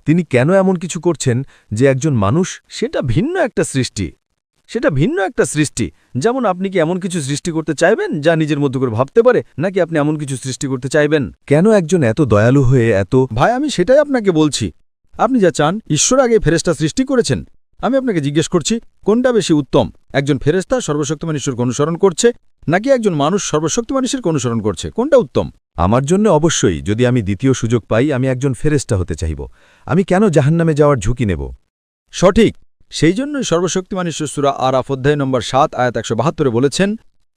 তিনি কেন এমন কিছু করছেন যে একজন মানুষ সেটা ভিন্ন একটা সৃষ্টি যেমন আপনি কি এমন কিছু সৃষ্টি করতে চাইবেন যা নিজের মতো করে ভাবতে পারে, নাকি আপনি এমন কিছু সৃষ্টি করতে চাইবেন? কেন একজন এত দয়ালু হয়ে ভাই, আমি সেটাই আপনাকে বলছি। আপনি যা চান, ঈশ্বর আগে ফেরেশতা সৃষ্টি করেছেন। আমি আপনাকে জিজ্ঞেস করছি, কোনটা বেশি উত্তম? একজন ফেরেশতা সর্বশক্তিমান ঈশ্বরকে অনুসরণ করছে, নাকি একজন মানুষ সর্বশক্তিমান ঈশ্বরকে অনুসরণ করছে? কোনটা উত্তম? আমার জন্য অবশ্যই, যদি আমি দ্বিতীয় সুযোগ পাই, আমি একজন ফেরেশতা হতে চাইব। আমি কেন জাহান্নামে যাওয়ার ঝুঁকি নেব? সঠিক। সেই জন্যই সর্বশক্তিমান ঈশ্বর সূরা আরাফ অধ্যায় নম্বর ৭ আয়াত ১৭২ বলেছেন,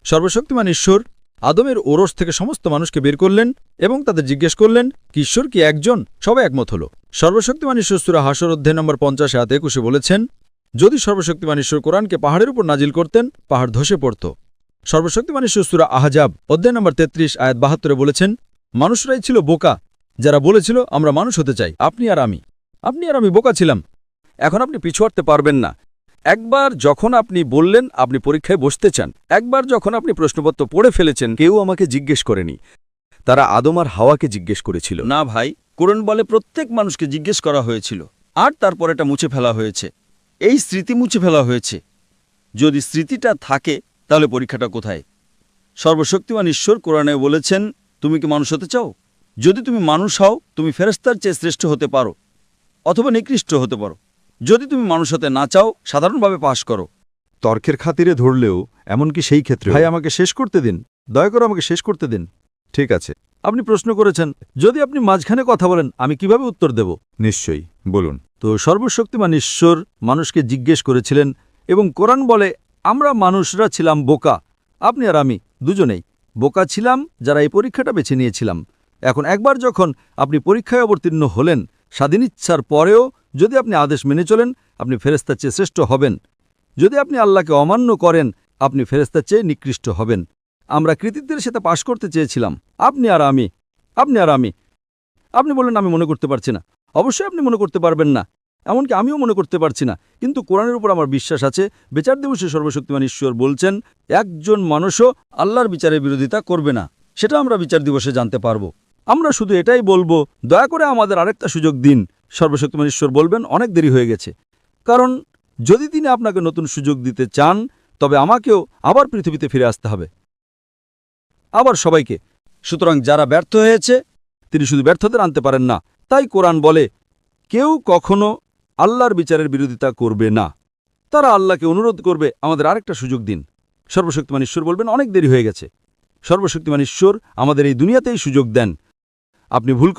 সর্বশক্তিমান ঈশ্বর আদমের ওরস থেকে সমস্ত মানুষকে বের করলেন এবং তাদের জিজ্ঞেস করলেন, কি ঈশ্বর কি একজন? সবাই একমত হল। সর্বশক্তিমান ঈশ্বর সূরা হাশর অধ্যায় নম্বর ৫০ আয়াত ২১ বলেছেন, যদি সর্বশক্তিমান ঈশ্বর কোরআনকে পাহাড়ের উপর নাজিল করতেন, পাহাড় ধসে পড়ত। সর্বশক্তিমান ঈশ্বর সূরা আহজাব অধ্যায় নম্বর ৩৩ আয়াত ৭২ বলেছেন, মানুষরাই ছিল বোকা যারা বলেছিল আমরা মানুষ হতে চাই। আপনি আর আমি বোকা ছিলাম। এখন আপনি পিছু হটতে পারবেন না। একবার যখন আপনি বললেন আপনি পরীক্ষায় বসতে চান, একবার যখন আপনি প্রশ্নপত্র পড়ে ফেলেছেন, কেউ আমাকে জিজ্ঞেস করেনি, তারা আদম আর হাওয়াকে জিজ্ঞেস করেছিল। না ভাই, কোরআন বলে প্রত্যেক মানুষকে জিজ্ঞেস করা হয়েছিল, আর তারপর এটা মুছে ফেলা হয়েছে। এই স্মৃতি মুছে ফেলা হয়েছে। যদি স্মৃতিটা থাকে তাহলে পরীক্ষাটা কোথায়? সর্বশক্তিমান ঈশ্বর কোরআনে বলেছেন, তুমি কি মানুষ হতে চাও? যদি তুমি মানুষ হও, তুমি ফেরেশতার চেয়ে শ্রেষ্ঠ হতে পারো অথবা নিকৃষ্ট হতে পারো। যদি তুমি মানুষ হতে না চাও, সাধারণভাবে পাশ করো। তর্কের খাতিরে ধরলেও এমনকি সেই ক্ষেত্রে ভাই, আমাকে শেষ করতে দিন, দয়া করে আমাকে শেষ করতে দিন। ঠিক আছে, আপনি প্রশ্ন করেছেন, যদি আপনি মাঝখানে কথা বলেন আমি কিভাবে উত্তর দেব? নিশ্চয়ই বলুন। তো সর্বশক্তিমান ঈশ্বর মানুষকে জিজ্ঞেস করেছিলেন এবং কোরআন বলে আমরা মানুষরা ছিলাম বোকা। আপনি আর আমি দুজনেই বোকা ছিলাম যারা এই পরীক্ষাটা বেছে নিয়েছিলাম। এখন একবার যখন আপনি পরীক্ষায় অবতীর্ণ হলেন, স্বাধীন ইচ্ছার পরেও যদি আপনি আদেশ মেনে চলেন, আপনি ফেরেশতার চেয়ে শ্রেষ্ঠ হবেন। যদি আপনি আল্লাহকে অমান্য করেন, আপনি ফেরেশতার চেয়ে নিকৃষ্ট হবেন। আমরা কৃতিত্বের সাথে পাশ করতে চেয়েছিলাম, আপনি আর আমি। আপনি বললেন আমি মনে করতে পারছি না। অবশ্যই আপনি মনে করতে পারবেন না, এমনকি আমিও মনে করতে পারছি না, কিন্তু কোরআনের উপর আমার বিশ্বাস আছে। বিচার দিবসে সর্বশক্তিমান ঈশ্বর বলছেন, একজন মানুষও আল্লাহর বিচারের বিরোধিতা করবে না। সেটা আমরা বিচার দিবসে জানতে পারব। আমরা শুধু এটাই বলবো, দয়া করে আমাদের আরেকটা সুযোগ দিন। সর্বশক্তিমান ঈশ্বর বলবেন, অনেক দেরি হয়ে গেছে। কারণ যদি তিনি আপনাকে নতুন সুযোগ দিতে চান, তবে আমাকেও আবার পৃথিবীতে ফিরে আসতে হবে, আবার সবাইকে। সুতরাং যারা ব্যর্থ হয়েছে, তিনি শুধু ব্যর্থদের আনতে পারেন না। তাই কোরআন বলে, কেউ কখনো আল্লাহর বিচারের বিরোধিতা করবে না। তারা আল্লাহকে অনুরোধ করবে, আমাদের আরেকটা সুযোগ দিন। সর্বশক্তিমান ঈশ্বর বলবেন, অনেক দেরি হয়ে গেছে। সর্বশক্তিমান ঈশ্বর আমাদের এই দুনিয়াতেই সুযোগ দেন। আপনি ভুল